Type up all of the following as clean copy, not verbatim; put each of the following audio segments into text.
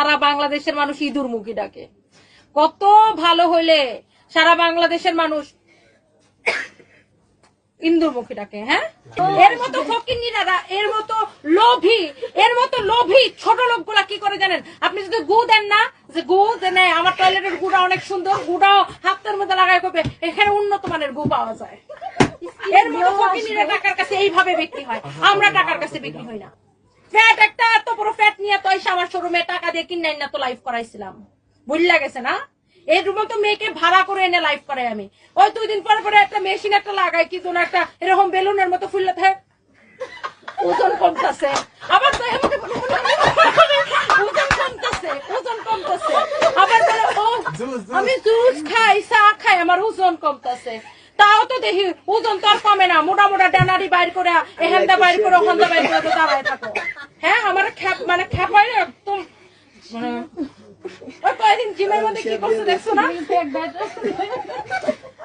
সারা বাংলাদেশের মানুষ ইঁদুর মুখী ডাকে। কত ভালো হইলে সারা বাংলাদেশের মানুষ ইন্দুর মুখী ডাকে। হ্যাঁ, এর মতো ফকিন্নিরা, এর মতো লোভী ছোট লোকগুলা কি করে জানেন? আপনি যদি গু দেন না, যে গু দেন আমার টয়লেটের গুড়া অনেক সুন্দর, গুড়াও হাতের মধ্যে লাগাই করবে, এখানে উন্নত মানের গু পাওয়া যায়। এর মতো ফকিন্নিরা টাকার কাছে এইভাবে বিক্রি হয়, আমরা টাকার কাছে বিক্রি হই না। ফ্যাট একটা এত বড় ফ্যাট নিয়ে তো আমার শোরুমে টাকা দিয়ে কিনে না তো লাইভ করাইছিলাম, বুঝলা গেছে না? এই রুমে তো মেয়েকে ভাড়া করে এনে লাইভ করাই আমি। ওই 2 দিন পরে পরে একটা মেশিন একটা লাগাই, কি যেন একটা এরকম বেলুনের মতো ফুললে থাকে, ওজন কমতেছে। আবার তো ওজন কমতেছে। আবার বলে আমি জুস খাই, চা খাই, আমার ওজন কমতেছে। তাও তো দেখি ওজন তো আর কমে না, মোটা মোটা ডেনারি বাইর করে, এহেন্দা বাইর করে, হন্দা বাইর করে তো দাঁড়ায় থাকো। হ্যাঁ, আমার মানে খেপাই একদম। ওই কয়েকদিন জিমের মধ্যে কি করছে দেখছো না?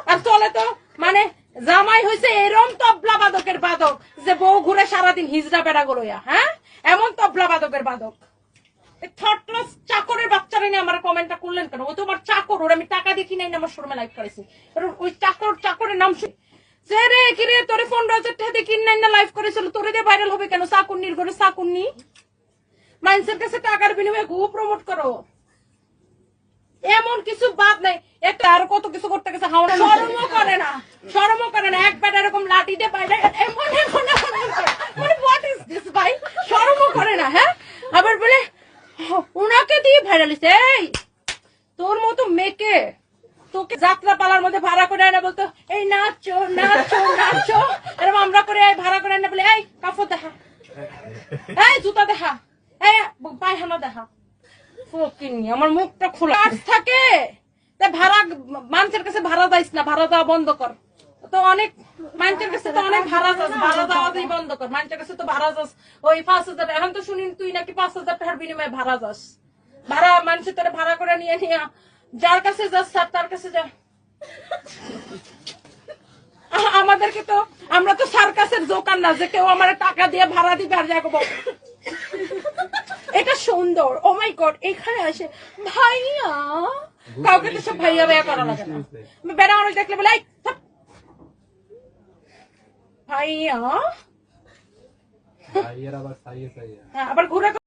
আর চলে তো মানে জামাই হয়েছে এরম তবলা বাদকের বাদক, যে বউ ঘুরে সারাদিন হিজড়া বেড়া গড়ইয়া। হ্যাঁ, এমন তবলা বাদকের বাদক। থার্ড ক্লাস চাকরের বাচ্চারা নিয়ে আমার কমেন্টটা করলেন কেন? ও তো আমার চাকর, ওর আমি টাকা দিয়ে কিনে আমার শোরুমে লাইভ করেছি। ওই চাকরের নাম যে রে কিরে তোরে 15,000 টাকা দিয়ে কিনে না লাইভ করেছিল, তোরে দিয়ে ভাইরাল হবে কেন? চাকুন্নির ঘরে চাকুন্নি, মানুষের কাছে টাকার বিনিময়ে গু প্রমোট করো, এমন কিছু বাদ নাই। একটা আরো কত কিছু করতে গেছে, শরমও করে না। একবার এরকম লাঠি দিয়ে বাইরে মানে হোয়াট ইজ দিস ভাই, শরমও করে না। হ্যাঁ, আবার বলে উনাকে দিয়ে ভাইরালিছে। এই তোর মতো মেয়েকে তোকে যাত্রা পালার মধ্যে ভাড়া করে আনা বলতো এই নাচো নাচো নাচো, এরকম আমরা করে ভাড়া করে আনা বলে এই কাপড় দেখা, এই জুতা দেখা, এই পায়খানা দেখা। আমার মুখটা খোলা থাকে, ভাড়া মানুষের কাছে ভাড়া যাইস না, ভাড়া দেওয়া বন্ধ কর। তো অনেক মানুষের কাছে তো অনেক ভাড়া যাস, ভাড়া দেওয়াই বন্ধ কর। মানুষের কাছে তো ভাড়া যাস ওই 5,000। এখন তো শুনি তুই নাকি 5,000 টাকার বিনিময়ে ভাড়া যাস। ভাড়া মানুষের তোরা ভাড়া করে নিয়ে যার কাছে যাস স্যার তার কাছে যা। আমাদেরকে তো, আমরা তো সার্কাসের দোকান না যে কেউ আমার টাকা দিয়ে ভাড়া দিবে আর যাবো। এটা সুন্দর, ও মাই গড। এখানে আসে ভাইয়া, কাউকে তো সব ভাইয়া ভাইয়া করা লাগে না। বেড়া মানুষ দেখলে বলে ভাইয়া, আবার ঘুরে